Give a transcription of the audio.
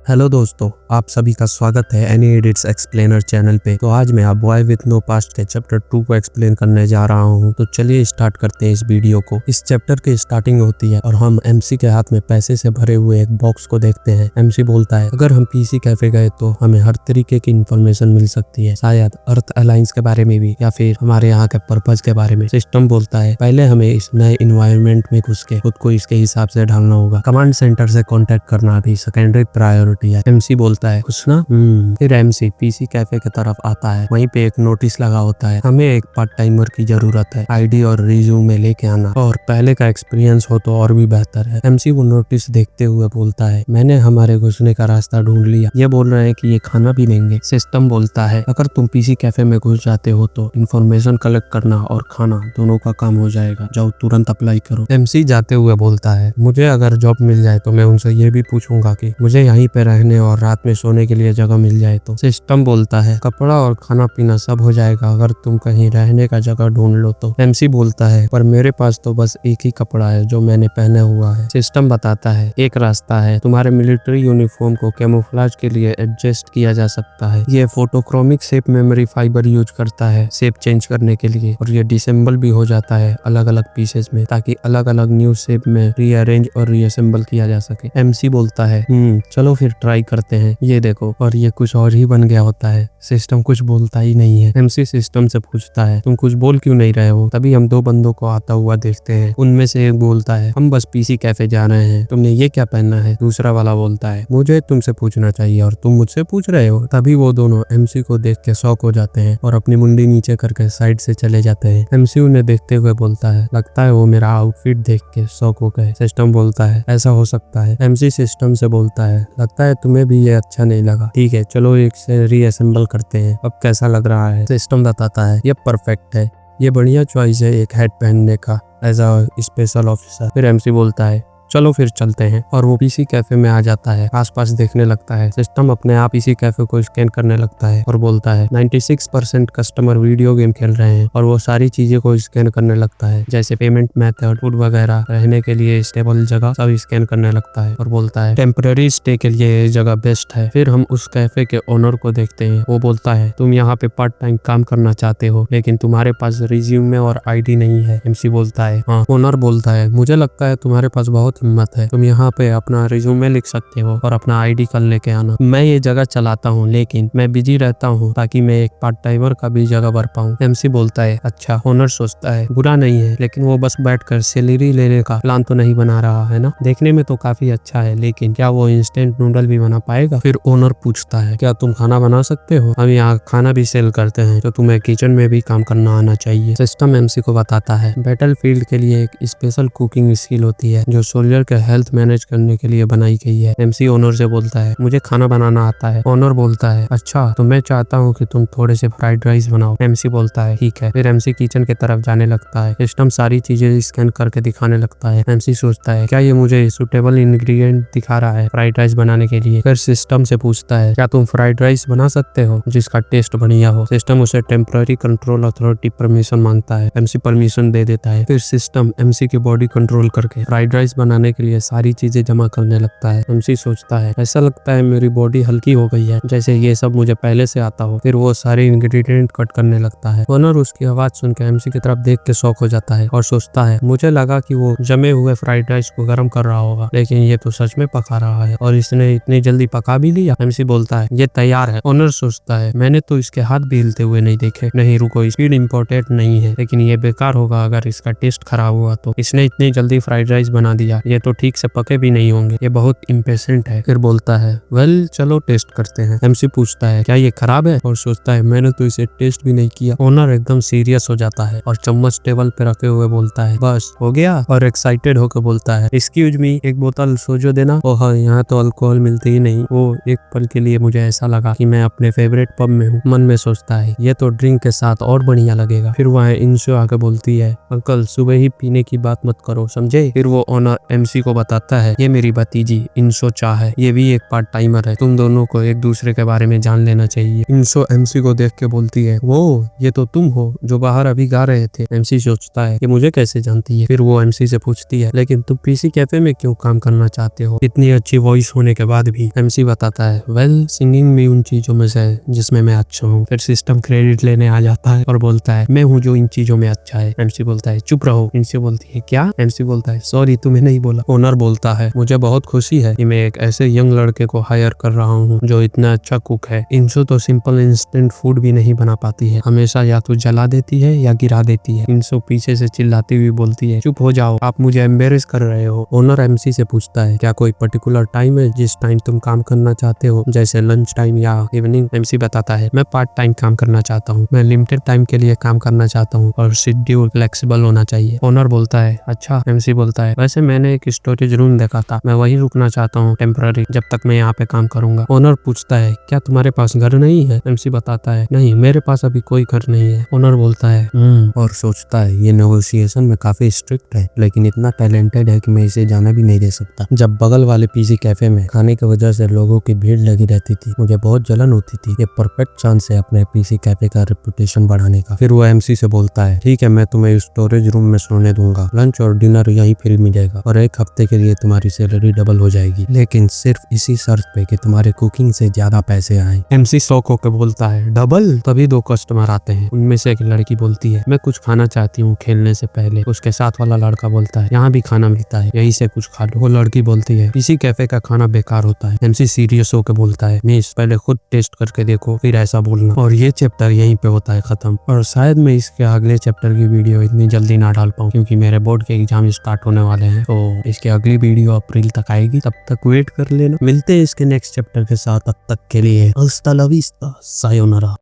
Hello दोस्तों, आप सभी का स्वागत है एनी एडिट्स एक्सप्लेनर चैनल पे। तो आज मैं आप बॉय विथ नो पास्ट के चैप्टर 2 को एक्सप्लेन करने जा रहा हूँ। तो चलिए स्टार्ट करते हैं इस वीडियो को। इस चैप्टर की स्टार्टिंग होती है और हम एमसी के हाथ में पैसे से भरे हुए एक बॉक्स को देखते हैं। एमसी बोलता है, अगर हम पीसी कैफे गए तो हमें हर तरीके की इन्फॉर्मेशन मिल सकती है, शायद अर्थ अलायंस के बारे में भी या फिर हमारे यहाँ के पर्पज के बारे में। सिस्टम बोलता है, पहले हमें इस नए इन्वायरमेंट में घुस के खुद को इसके हिसाब से ढालना होगा। कमांड सेंटर से कॉन्टेक्ट करना भी सेकेंडरी प्रायोरिटी है। एमसी बोलता है, कुछ ना। फिर एमसी पीसी कैफे की तरफ आता है। वहीं पे एक नोटिस लगा होता है, हमें एक पार्ट टाइमर की जरूरत है, आईडी और रिज्यूमे लेके आना, और पहले का एक्सपीरियंस हो तो और भी बेहतर है। एमसी वो नोटिस देखते हुए बोलता है, मैंने हमारे घुसने का रास्ता ढूंढ लिया। ये बोल रहे हैं कि ये खाना भी देंगे। सिस्टम बोलता है, अगर तुम पीसी कैफे में घुस जाते हो तो इन्फॉर्मेशन कलेक्ट करना और खाना दोनों का काम हो जाएगा, जाओ तुरंत अप्लाई करो। एमसी जाते हुए बोलता है, मुझे अगर जॉब मिल जाए तो मैं उनसे ये भी पूछूंगा कि मुझे यहीं पे रहने और रात में सोने के लिए जगह मिल जाए तो। सिस्टम बोलता है, कपड़ा और खाना पीना सब हो जाएगा अगर तुम कहीं रहने का जगह ढूंढ लो तो। एमसी बोलता है, पर मेरे पास तो बस एक ही कपड़ा है जो मैंने पहना हुआ है। सिस्टम बताता है, एक रास्ता है, तुम्हारे मिलिट्री यूनिफॉर्म को कैमोफ्लेज के लिए एडजस्ट किया जा सकता है। ये photochromic shape memory fibre use करता है शेप चेंज करने के लिए, और ये डिसेंबल भी हो जाता है अलग अलग पीसेस में, ताकि अलग अलग न्यू शेप में रीअरेंज और रीअसेंबल किया जा सके। एमसी बोलता है, चलो फिर ट्राई करते हैं, ये देखो, और ये कुछ और ही बन गया होता है। सिस्टम कुछ बोलता ही नहीं है। एमसी सिस्टम से पूछता है, तुम कुछ बोल क्यों नहीं रहे हो? तभी हम दो बंदों को आता हुआ देखते हैं। उनमें से एक बोलता है, हम बस पीसी कैफे जा रहे हैं, तुमने ये क्या पहना है? दूसरा वाला बोलता है, मुझे तुमसे पूछना चाहिए और तुम मुझसे पूछ रहे हो। तभी वो दोनों एमसी को देख के शॉक हो जाते हैं और अपनी मुंडी नीचे करके साइड से चले जाते हैं। एमसी उन्हें देखते हुए बोलता है, लगता है वो मेरा आउटफिट देख के शॉक हो गए। सिस्टम बोलता है, ऐसा हो सकता है। एमसी सिस्टम से बोलता है, लगता है तुम्हें भी ये अच्छा नहीं लगा, ठीक है चलो एक से रीअसेंबल करते हैं, अब कैसा लग रहा है? सिस्टम बताता है, ये परफेक्ट है, ये बढ़िया चॉइस है एक हैट पहनने का एज अ स्पेशल ऑफिसर। फिर एमसी बोलता है, चलो फिर चलते हैं, और वो पीसी कैफे में आ जाता है। आसपास देखने लगता है। सिस्टम अपने आप पीसी कैफे को स्कैन करने लगता है और बोलता है, 96% कस्टमर वीडियो गेम खेल रहे हैं, और वो सारी चीजें को स्कैन करने लगता है, जैसे पेमेंट मेथड, फूड वगैरह, रहने के लिए स्टेबल जगह, सब स्कैन करने लगता है और बोलता है, टेम्पररी स्टे के लिए ये जगह बेस्ट है। फिर हम उस कैफे के ओनर को देखते हैं। वो बोलता है, तुम यहाँ पे पार्ट टाइम काम करना चाहते हो, लेकिन तुम्हारे पास रिज्यूमे और आईडी नहीं है। एमसी बोलता है, हाँ। ओनर बोलता है, मुझे लगता है तुम्हारे पास बहुत हिम्मत है, तुम यहाँ पे अपना रिज्यूमे लिख सकते हो और अपना आईडी कल लेके आना। मैं ये जगह चलाता हूँ, लेकिन मैं बिजी रहता हूँ ताकि मैं एक पार्ट टाइमर का भी जगह भर पाऊँ। एमसी बोलता है, अच्छा। ओनर सोचता है, बुरा नहीं है, लेकिन वो बस बैठकर सैलरी लेने का प्लान तो नहीं बना रहा है ना? देखने में तो काफी अच्छा है, लेकिन क्या वो इंस्टेंट नूडल भी बना पाएगा? फिर ओनर पूछता है, क्या तुम खाना बना सकते हो? हम यहाँ खाना भी सेल करते हैं, तो तुम्हें किचन में भी काम करना आना चाहिए। सिस्टम एमसी को बताता है, बैटल फील्ड के लिए एक स्पेशल कुकिंग स्किल होती है जो सोल्जर के हेल्थ मैनेज करने के लिए बनाई गई है। एमसी ओनर से बोलता है, मुझे खाना बनाना आता है। ओनर बोलता है, अच्छा, तो मैं चाहता हूँ कि तुम थोड़े से फ्राइड राइस बनाओ। एमसी बोलता है, ठीक है। फिर एमसी किचन की तरफ जाने लगता है। सिस्टम सारी चीजें स्कैन करके दिखाने लगता है। एमसी सोचता है, क्या ये मुझे सुटेबल इंग्रेडिएंट दिखा रहा है फ्राइड राइस बनाने के लिए? फिर सिस्टम से पूछता है, क्या तुम फ्राइड राइस बना सकते हो जिसका टेस्ट बढ़िया हो? सिस्टम उसे टेम्पररी कंट्रोल अथॉरिटी परमिशन मांगता है। एमसी परमिशन दे देता है। फिर सिस्टम एमसी की बॉडी कंट्रोल करके फ्राइड राइस बनाने के लिए सारी चीजें जमा करने लगता है। एमसी सोचता है, ऐसा लगता है मेरी बॉडी हल्की हो गई है, जैसे ये सब मुझे पहले से आता हो। फिर वो सारे इंग्रेडिएंट कट करने लगता है। ओनर उसकी आवाज सुन के एमसी की तरफ देख के शॉक हो जाता है और सोचता है, मुझे लगा कि वो जमे हुए फ्राइड राइस को गर्म कर रहा होगा, लेकिन ये तो सच में पका रहा है, और इसने इतनी जल्दी पका भी लिया। एमसी बोलता है, ये तैयार है। ओनर सोचता है, मैंने तो इसके हाथ भी हिलते हुए नहीं देखे। नहीं रुको, स्पीड इम्पोर्टेंट नहीं है, लेकिन ये बेकार होगा अगर इसका टेस्ट खराब हुआ तो। इसने इतनी जल्दी फ्राइड राइस बना दिया, ये तो ठीक से पके भी नहीं होंगे, ये बहुत इम्पेशेंट है। फिर बोलता है, वेल चलो टेस्ट करते हैं। एमसी पूछता है, क्या ये खराब है? और सोचता है, मैंने तो इसे टेस्ट भी नहीं किया। ओनर एकदम सीरियस हो जाता है और चम्मच टेबल पे रखे हुए बोलता है, बस हो गया? और एक्साइटेड होकर बोलता है, एक्सक्यूज मी, एक बोतल सोजो देना। ओह यहाँ तो अल्कोहल मिलती ही नहीं। वो एक पल के लिए मुझे ऐसा लगा कि मैं अपने फेवरेट पब में हूँ। मन में सोचता है, ये तो ड्रिंक के साथ और बढ़िया लगेगा। फिर वह इंशो आकर बोलती है, अंकल सुबह ही पीने की बात मत करो, समझे? फिर वो ओनर एमसी को बताता है ये मेरी भतीजी इंसो चा है, ये भी एक पार्ट टाइमर है, तुम दोनों को एक दूसरे के बारे में जान लेना चाहिए। इंसो एमसी को देख के बोलती है वो ये तो तुम हो जो बाहर अभी गा रहे थे। एमसी सोचता है कि मुझे कैसे जानती है। फिर वो एमसी से पूछती है लेकिन तुम पीसी कैफे में क्यों काम करना चाहते हो इतनी अच्छी वॉइस होने के बाद भी। एमसी बताता है वेल सिंगिंग भी उन चीजों में से है जिसमें मैं अच्छा हूँ। फिर सिस्टम क्रेडिट लेने आ जाता है और बोलता है मैं हूँ जो इन चीजों में अच्छा है। एमसी बोलता है चुप रहो। एमसी बोलती है क्या? एमसी बोलता है सॉरी तुम्हें नहीं बोला। ओनर बोलता है मुझे बहुत खुशी है कि मैं एक ऐसे यंग लड़के को हायर कर रहा हूँ जो इतना अच्छा कुक है। इंसो तो सिंपल इंस्टेंट फूड भी नहीं बना पाती है, हमेशा या तो जला देती है या गिरा देती है। इंसो पीछे से चिल्लाती हुई बोलती है चुप हो जाओ, आप मुझे एम्बेरेस कर रहे हो। ओनर एमसी से पूछता है क्या कोई पर्टिकुलर टाइम है जिस टाइम तुम काम करना चाहते हो, जैसे लंच टाइम या इवनिंग? एमसी बताता है मैं पार्ट टाइम काम करना चाहता हूँ, मैं लिमिटेड टाइम के लिए काम करना चाहता हूँ और शेड्यूल फ्लेक्सिबल होना चाहिए। ओनर बोलता है अच्छा। एमसी बोलता है वैसे मैंने एक स्टोरेज रूम देखा था, मैं वहीं रुकना चाहता हूँ टेम्पररी जब तक मैं यहाँ पे काम करूंगा। ओनर पूछता है क्या तुम्हारे पास घर नहीं है? एमसी बताता है नहीं मेरे पास अभी कोई घर नहीं है। ओनर बोलता है और सोचता है ये नेगोशिएशन में काफी स्ट्रिक्ट है लेकिन इतना टैलेंटेड है कि मैं इसे जाना भी नहीं दे सकता। जब बगल वाले पीसी कैफे में खाने की वजह से लोगों की भीड़ लगी रहती थी मुझे बहुत जलन होती थी। ये परफेक्ट चांस है अपने पीसी कैफे का रेपुटेशन बढ़ाने का। फिर वो एमसी से बोलता है ठीक है मैं तुम्हें स्टोरेज रूम में सोने दूंगा, लंच और डिनर यहीं फ्री मिलेगा और एक हफ्ते के लिए तुम्हारी सैलरी डबल हो जाएगी, लेकिन सिर्फ इसी शर्त पे कि तुम्हारे कुकिंग से ज्यादा पैसे आए। एमसी शॉक होकर बोलता है डबल? तभी दो कस्टमर आते हैं, उनमें से एक लड़की बोलती है मैं कुछ खाना चाहती हूँ खेलने से पहले। उसके साथ वाला लड़का बोलता है यहाँ भी खाना मिलता है, यहीं से कुछ खा लो। वो लड़की बोलती है पीसी कैफे का खाना बेकार होता है। एमसी सीरियस होकर बोलता है मिस पहले खुद टेस्ट करके देखो फिर ऐसा बोलना। और ये चैप्टर यहीं पे होता है खत्म। और शायद मैं इसके अगले चैप्टर की वीडियो इतनी जल्दी ना डाल पाऊँ क्योंकि मेरे बोर्ड के एग्जाम स्टार्ट होने वाले हैं, तो इसकी अगली वीडियो अप्रैल तक आएगी, तब तक वेट कर लेना। मिलते हैं इसके नेक्स्ट चैप्टर के साथ, तब तक के लिए हस्ता ला विस्ता, सायोनारा।